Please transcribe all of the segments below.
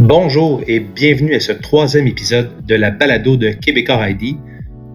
Bonjour et bienvenue à ce troisième épisode de la balado de Québecor ID.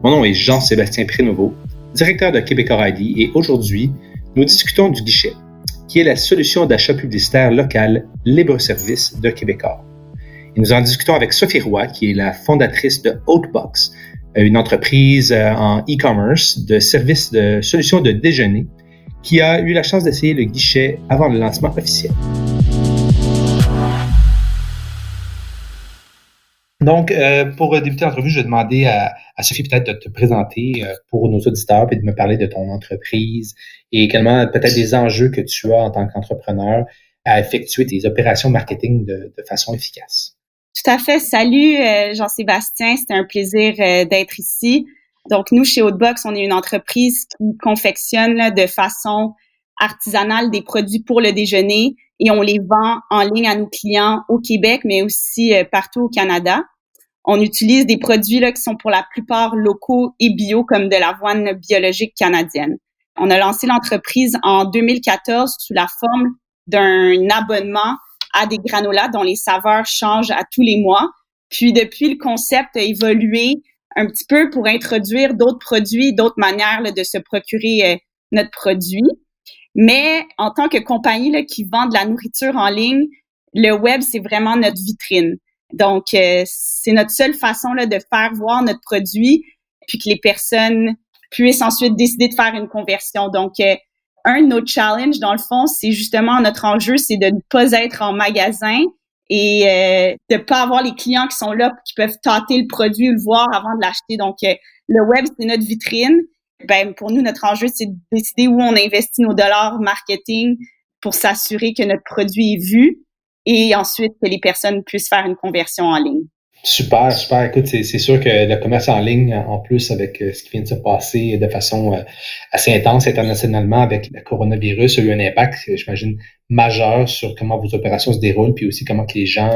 Mon nom est Jean-Sébastien Prénovo, directeur de Québecor ID, et aujourd'hui, nous discutons du guichet, qui est la solution d'achat publicitaire local libre-service de Québecor. Et nous en discutons avec Sophie Roy, qui est la fondatrice de Outbox, une entreprise en e-commerce de services de solutions de déjeuner, qui a eu la chance d'essayer le guichet avant le lancement officiel. Donc, pour débuter l'entrevue, je vais demander à Sophie peut-être de te présenter pour nos auditeurs et de me parler de ton entreprise et également peut-être des enjeux que tu as en tant qu'entrepreneur à effectuer tes opérations marketing de façon efficace. Tout à fait. Salut Jean-Sébastien, c'était un plaisir d'être ici. Donc, nous, chez Outbox, on est une entreprise qui confectionne de façon artisanale des produits pour le déjeuner et on les vend en ligne à nos clients au Québec, mais aussi partout au Canada. On utilise des produits qui sont pour la plupart locaux et bio, comme de l'avoine biologique canadienne. On a lancé l'entreprise en 2014 sous la forme d'un abonnement à des granolas dont les saveurs changent à tous les mois. Puis depuis, le concept a évolué un petit peu pour introduire d'autres produits, d'autres manières de se procurer notre produit. Mais en tant que compagnie qui vend de la nourriture en ligne, le web, c'est vraiment notre vitrine. Donc, c'est notre seule façon de faire voir notre produit, puis que les personnes puissent ensuite décider de faire une conversion. Donc, un de nos challenges, dans le fond, c'est justement notre enjeu, c'est de ne pas être en magasin et de pas avoir les clients qui sont là, qui peuvent tâter le produit ou le voir avant de l'acheter. Donc, le web, c'est notre vitrine. Ben, pour nous, notre enjeu, c'est de décider où on investit nos dollars marketing pour s'assurer que notre produit est vu et ensuite que les personnes puissent faire une conversion en ligne. Super, super. Écoute, c'est sûr que le commerce en ligne, en plus avec ce qui vient de se passer de façon assez intense internationalement avec le coronavirus, a eu un impact, j'imagine, majeur sur comment vos opérations se déroulent, puis aussi comment que les gens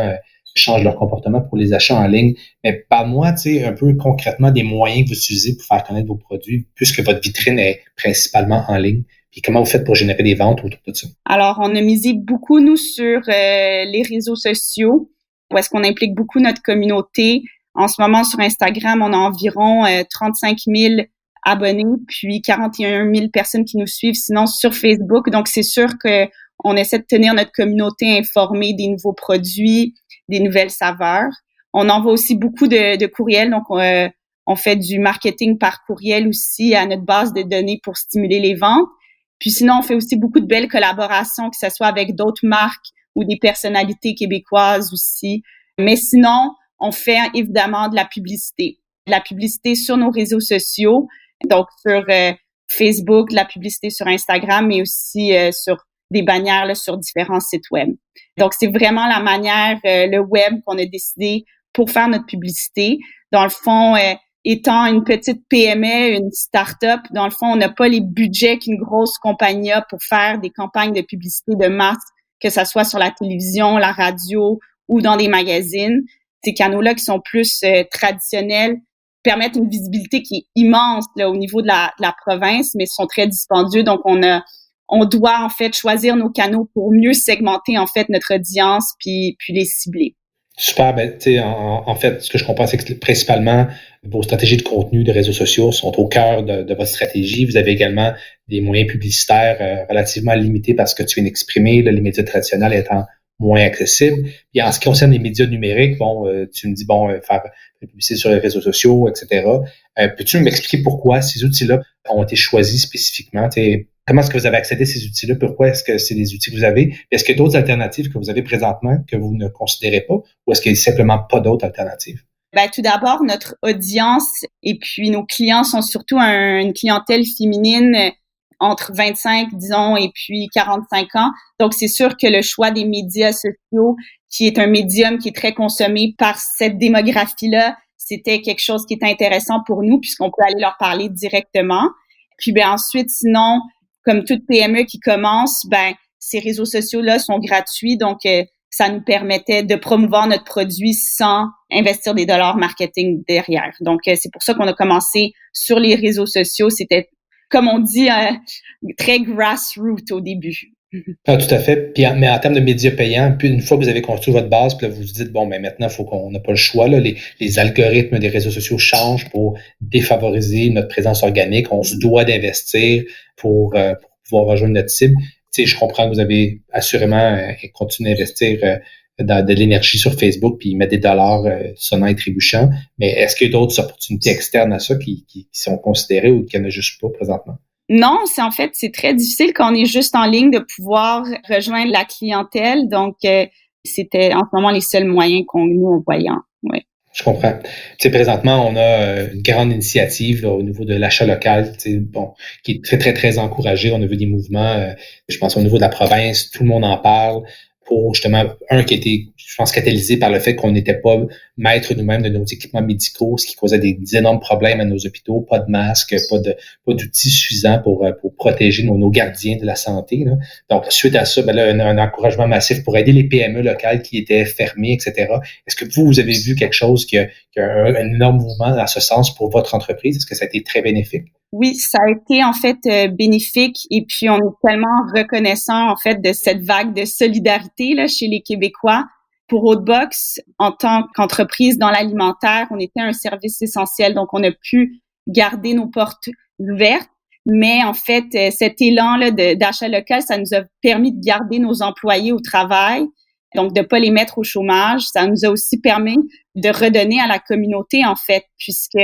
changent leur comportement pour les achats en ligne. Mais parle-moi, tu sais, un peu concrètement des moyens que vous utilisez pour faire connaître vos produits, puisque votre vitrine est principalement en ligne. Puis comment vous faites pour générer des ventes autour de ça? Alors, on a misé beaucoup, nous, sur les réseaux sociaux, où est-ce qu'on implique beaucoup notre communauté. En ce moment, sur Instagram, on a environ 35 000 abonnés, puis 41 000 personnes qui nous suivent, sinon sur Facebook. Donc, c'est sûr qu'on essaie de tenir notre communauté informée des nouveaux produits, des nouvelles saveurs. On envoie aussi beaucoup de courriels, donc on fait du marketing par courriel aussi à notre base de données pour stimuler les ventes. Puis sinon, on fait aussi beaucoup de belles collaborations, que ce soit avec d'autres marques ou des personnalités québécoises aussi. Mais sinon, on fait évidemment de la publicité. De la publicité sur nos réseaux sociaux, donc sur Facebook, de la publicité sur Instagram, mais aussi sur des bannières sur différents sites web. Donc, c'est vraiment la manière, le web qu'on a décidé pour faire notre publicité. Dans le fond, étant une petite PME, une start-up, dans le fond, on n'a pas les budgets qu'une grosse compagnie a pour faire des campagnes de publicité de masse, que ça soit sur la télévision, la radio ou dans des magazines. Ces canaux-là qui sont plus traditionnels permettent une visibilité qui est immense au niveau de la province, mais sont très dispendieux. Donc, on doit en fait choisir nos canaux pour mieux segmenter en fait notre audience puis les cibler. Super, ben, tu sais, en fait, ce que je comprends, c'est que principalement, vos stratégies de contenu de réseaux sociaux sont au cœur de votre stratégie. Vous avez également des moyens publicitaires relativement limités parce que tu viens d'exprimer, les médias traditionnels étant moins accessibles. Puis en ce qui concerne les médias numériques, tu me dis, faire de la publicité sur les réseaux sociaux, etc. Peux-tu m'expliquer pourquoi ces outils-là ont été choisis spécifiquement? Comment est-ce que vous avez accédé à ces outils-là? Pourquoi est-ce que c'est les outils que vous avez? Est-ce qu'il y a d'autres alternatives que vous avez présentement que vous ne considérez pas ou est-ce qu'il n'y a simplement pas d'autres alternatives? Ben, tout d'abord, notre audience et puis nos clients sont surtout une clientèle féminine entre 25, disons, et puis 45 ans. Donc, c'est sûr que le choix des médias sociaux, qui est un médium qui est très consommé par cette démographie-là, c'était quelque chose qui est intéressant pour nous puisqu'on peut aller leur parler directement. Puis, ensuite, sinon, comme toute PME qui commence, ces réseaux sociaux-là sont gratuits, donc ça nous permettait de promouvoir notre produit sans investir des dollars marketing derrière. Donc, c'est pour ça qu'on a commencé sur les réseaux sociaux. C'était, comme on dit, très grassroots au début. Ah, tout à fait. Puis, mais en termes de médias payants, puis une fois que vous avez construit votre base, puis là, vous vous dites, bon, ben maintenant, il faut qu'on n'a pas le choix. Là, les algorithmes des réseaux sociaux changent pour défavoriser notre présence organique. On se doit d'investir pour pouvoir rejoindre notre cible. Tu sais, je comprends que vous avez assurément continué d'investir dans de l'énergie sur Facebook, puis mettre des dollars sonnant et trébuchant. Mais est-ce qu'il y a d'autres opportunités externes à ça qui sont considérées ou qu'il n'y en a juste pas présentement? Non, c'est très difficile quand on est juste en ligne de pouvoir rejoindre la clientèle. Donc, c'était en ce moment les seuls moyens qu'on nous voyait. Ouais. Je comprends. Tu sais, présentement, on a une grande initiative là, au niveau de l'achat local, tu sais, bon, qui est très, très, très encouragée. On a vu des mouvements, je pense au niveau de la province, tout le monde en parle pour justement, qui a été, je pense, catalysé par le fait qu'on n'était pas maître nous-mêmes de nos équipements médicaux, ce qui causait des énormes problèmes à nos hôpitaux, pas de masques, pas d'outils suffisants pour protéger nos gardiens de la santé. Là. Donc, suite à ça, ben là, un encouragement massif pour aider les PME locales qui étaient fermées, etc. Est-ce que vous avez vu quelque chose qui a un énorme mouvement dans ce sens pour votre entreprise? Est-ce que ça a été très bénéfique? Oui, ça a été en fait bénéfique et puis on est tellement reconnaissant en fait de cette vague de solidarité là chez les Québécois. Pour Hautebox, en tant qu'entreprise dans l'alimentaire, on était un service essentiel, donc on a pu garder nos portes ouvertes. Mais en fait, cet élan là d'achat local, ça nous a permis de garder nos employés au travail, donc de pas les mettre au chômage. Ça nous a aussi permis de redonner à la communauté en fait, puisque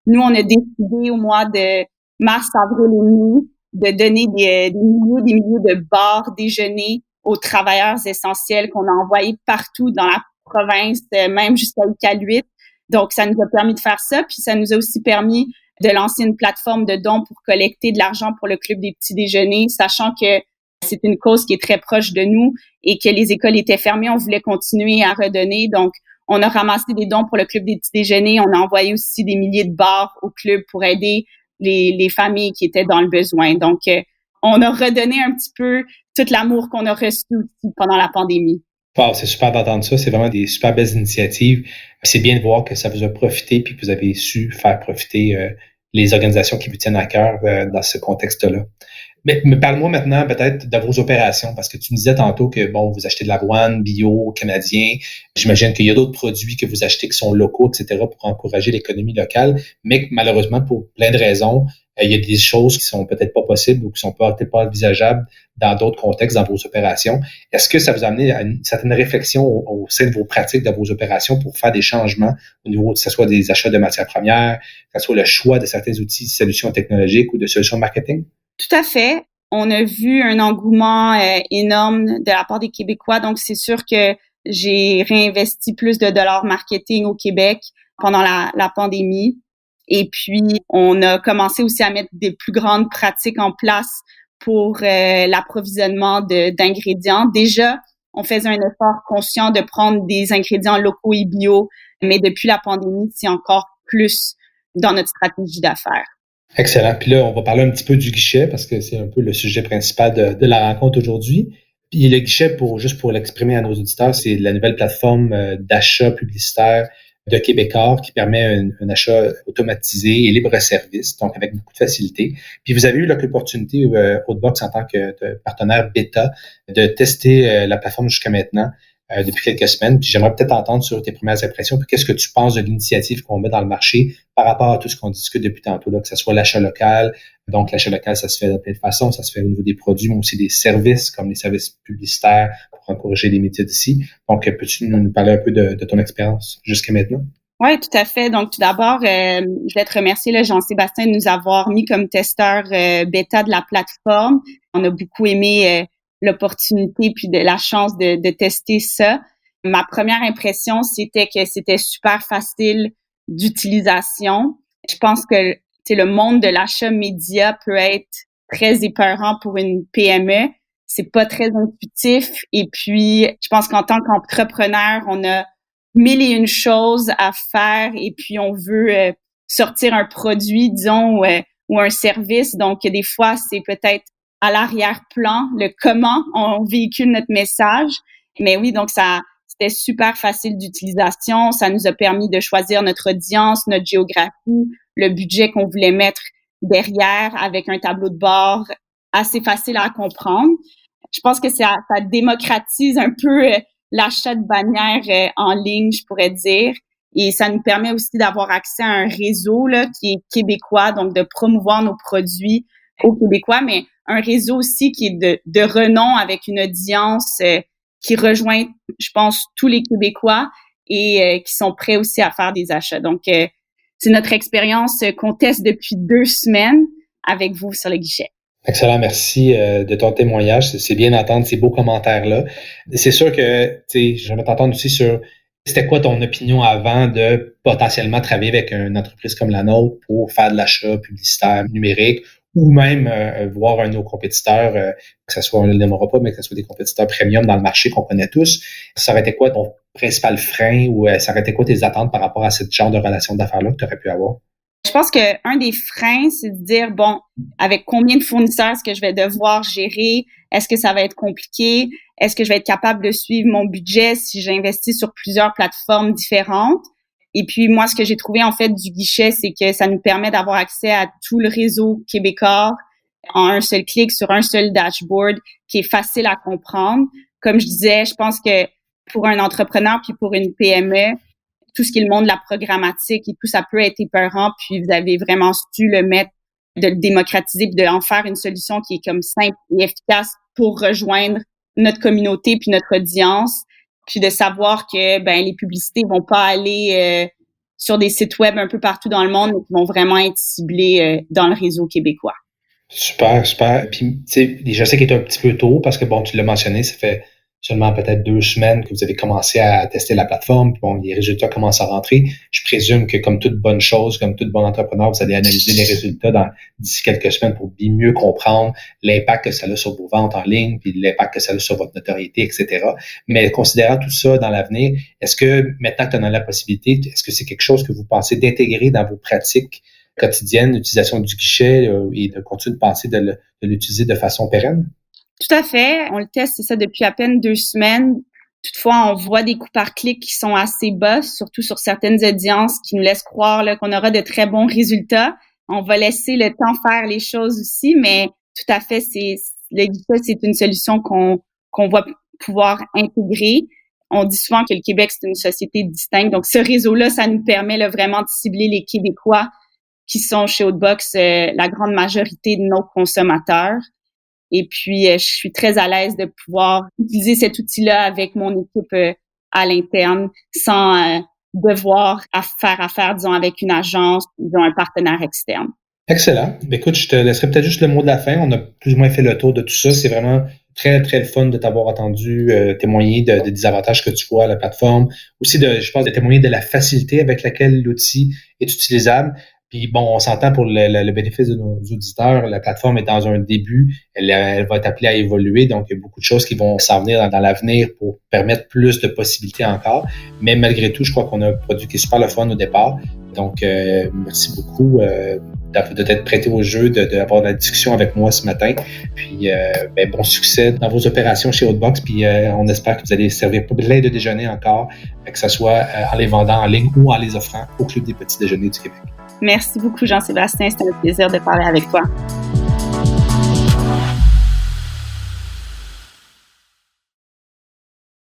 nous, on a décidé au mois de mars, avril et mai de donner des milliers de bars déjeuners aux travailleurs essentiels qu'on a envoyés partout dans la province, même jusqu'à Iqaluit. Donc, ça nous a permis de faire ça. Puis, ça nous a aussi permis de lancer une plateforme de dons pour collecter de l'argent pour le Club des petits déjeuners, sachant que c'est une cause qui est très proche de nous et que les écoles étaient fermées. On voulait continuer à redonner. Donc, on a ramassé des dons pour le Club des petits déjeuners. On a envoyé aussi des milliers de bars au club pour aider les familles qui étaient dans le besoin. Donc, on a redonné un petit peu tout l'amour qu'on a reçu aussi pendant la pandémie. Wow, c'est super d'entendre ça. C'est vraiment des super belles initiatives. C'est bien de voir que ça vous a profité puis que vous avez su faire profiter les organisations qui vous tiennent à cœur dans ce contexte-là. Mais parle-moi maintenant peut-être de vos opérations, parce que tu me disais tantôt que, bon, vous achetez de l'avoine bio, canadien. J'imagine qu'il y a d'autres produits que vous achetez qui sont locaux, etc., pour encourager l'économie locale, mais que malheureusement, pour plein de raisons, il y a des choses qui sont peut-être pas possibles ou qui sont peut-être pas envisageables dans d'autres contextes, dans vos opérations. Est-ce que ça vous a amené à une certaine réflexion au sein de vos pratiques, de vos opérations pour faire des changements au niveau, que ce soit des achats de matières premières, que ce soit le choix de certains outils, solutions technologiques ou de solutions marketing? Tout à fait. On a vu un engouement énorme de la part des Québécois. Donc, c'est sûr que j'ai réinvesti plus de dollars marketing au Québec pendant la pandémie. Et puis, on a commencé aussi à mettre des plus grandes pratiques en place pour l'approvisionnement d'ingrédients. Déjà, on faisait un effort conscient de prendre des ingrédients locaux et bio, mais depuis la pandémie, c'est encore plus dans notre stratégie d'affaires. Excellent. Puis là, on va parler un petit peu du guichet parce que c'est un peu le sujet principal de la rencontre aujourd'hui. Puis le guichet, juste pour l'exprimer à nos auditeurs, c'est la nouvelle plateforme d'achat publicitaire de Québecor qui permet un achat automatisé et libre-service, donc avec beaucoup de facilité. Puis vous avez eu l'opportunité, Hautebox, en tant que partenaire bêta, de tester la plateforme jusqu'à maintenant. Depuis quelques semaines. Puis j'aimerais peut-être entendre sur tes premières impressions. Puis qu'est-ce que tu penses de l'initiative qu'on met dans le marché par rapport à tout ce qu'on discute depuis tantôt, là, que ce soit l'achat local. Donc, l'achat local, ça se fait de plein de façons. Ça se fait au niveau des produits, mais aussi des services, comme les services publicitaires pour encourager les métiers d'ici. Donc, peux-tu nous parler un peu de ton expérience jusqu'à maintenant? Oui, tout à fait. Donc, tout d'abord, je voulais te remercier, là, Jean-Sébastien, de nous avoir mis comme testeur bêta de la plateforme. On a beaucoup aimé l'opportunité puis de la chance de tester ça. Ma première impression, c'était que c'était super facile d'utilisation. Je pense que le monde de l'achat média peut être très épeurant pour une PME. C'est pas très intuitif. Et puis, je pense qu'en tant qu'entrepreneur, on a mille et une choses à faire et puis on veut sortir un produit, disons, ou un service. Donc, des fois, c'est peut-être à l'arrière-plan, le comment on véhicule notre message. Mais oui, donc c'était super facile d'utilisation. Ça nous a permis de choisir notre audience, notre géographie, le budget qu'on voulait mettre derrière avec un tableau de bord assez facile à comprendre. je pense que ça démocratise un peu l'achat de bannières en ligne, je pourrais dire. Et ça nous permet aussi d'avoir accès à un réseau là, qui est québécois, donc de promouvoir nos produits aux Québécois, mais un réseau aussi qui est de renom avec une audience qui rejoint, je pense, tous les Québécois et qui sont prêts aussi à faire des achats. Donc, c'est notre expérience qu'on teste depuis 2 semaines avec vous sur le guichet. Excellent, merci de ton témoignage. C'est bien d'entendre ces beaux commentaires-là. C'est sûr que, tu sais, j'aimerais t'entendre aussi sur c'était quoi ton opinion avant de potentiellement travailler avec une entreprise comme la nôtre pour faire de l'achat publicitaire numérique ou même voir un de nos compétiteurs, que ce soit, on ne le nommera pas, mais que ce soit des compétiteurs premium dans le marché qu'on connaît tous. Ça aurait été quoi ton principal frein ou ça aurait été quoi tes attentes par rapport à ce genre de relation d'affaires-là que tu aurais pu avoir? Je pense qu'un des freins, c'est de dire, bon, avec combien de fournisseurs est-ce que je vais devoir gérer? Est-ce que ça va être compliqué? Est-ce que je vais être capable de suivre mon budget si j'investis sur plusieurs plateformes différentes? Et puis, moi, ce que j'ai trouvé, en fait, du guichet, c'est que ça nous permet d'avoir accès à tout le réseau québécois en un seul clic sur un seul dashboard qui est facile à comprendre. Comme je disais, je pense que pour un entrepreneur puis pour une PME, tout ce qui est le monde de la programmatique et tout, ça peut être épeurant, puis vous avez vraiment su le mettre, de le démocratiser puis de en faire une solution qui est comme simple et efficace pour rejoindre notre communauté puis notre audience, puis de savoir que ben les publicités vont pas aller sur des sites web un peu partout dans le monde, mais qui vont vraiment être ciblées dans le réseau québécois. Super, super. Puis, tu sais, je sais qu'il est un petit peu tôt parce que, bon, tu l'as mentionné, ça fait seulement peut-être 2 semaines que vous avez commencé à tester la plateforme. Puis bon, les résultats commencent à rentrer. Je présume que comme toute bonne chose, comme tout bon entrepreneur, vous allez analyser les résultats d'ici quelques semaines pour bien mieux comprendre l'impact que ça a sur vos ventes en ligne, puis l'impact que ça a sur votre notoriété, etc. Mais considérant tout ça dans l'avenir, est-ce que maintenant que tu en as la possibilité, est-ce que c'est quelque chose que vous pensez d'intégrer dans vos pratiques quotidiennes, l'utilisation du guichet et de continuer de penser de l'utiliser de façon pérenne? Tout à fait. On le teste, c'est ça, depuis à peine 2 semaines. Toutefois, on voit des coûts par clic qui sont assez bas, surtout sur certaines audiences qui nous laissent croire là, qu'on aura de très bons résultats. On va laisser le temps faire les choses aussi, mais tout à fait, le guichet, c'est une solution qu'on va pouvoir intégrer. On dit souvent que le Québec, c'est une société distincte. Donc, ce réseau-là, ça nous permet là, vraiment de cibler les Québécois qui sont chez Outbox, la grande majorité de nos consommateurs. Et puis, je suis très à l'aise de pouvoir utiliser cet outil-là avec mon équipe à l'interne sans devoir faire affaire, disons, avec une agence ou un partenaire externe. Excellent. Écoute, je te laisserai peut-être juste le mot de la fin. On a plus ou moins fait le tour de tout ça. C'est vraiment très, très le fun de t'avoir entendu témoigner des avantages que tu vois à la plateforme. Aussi, je pense, de témoigner de la facilité avec laquelle l'outil est utilisable. Puis bon, on s'entend pour le bénéfice de nos auditeurs, la plateforme est dans un début, elle va être appelée à évoluer, donc il y a beaucoup de choses qui vont s'en venir dans l'avenir pour permettre plus de possibilités encore. Mais malgré tout, je crois qu'on a un produit qui est super le fun au départ. Donc, merci beaucoup de t'être prêté au jeu, d'avoir la discussion avec moi ce matin. Puis, bon succès dans vos opérations chez Outbox. Puis, on espère que vous allez servir plein de déjeuners encore, que ce soit en les vendant en ligne ou en les offrant au Club des petits déjeuners du Québec. Merci beaucoup, Jean-Sébastien. C'était un plaisir de parler avec toi.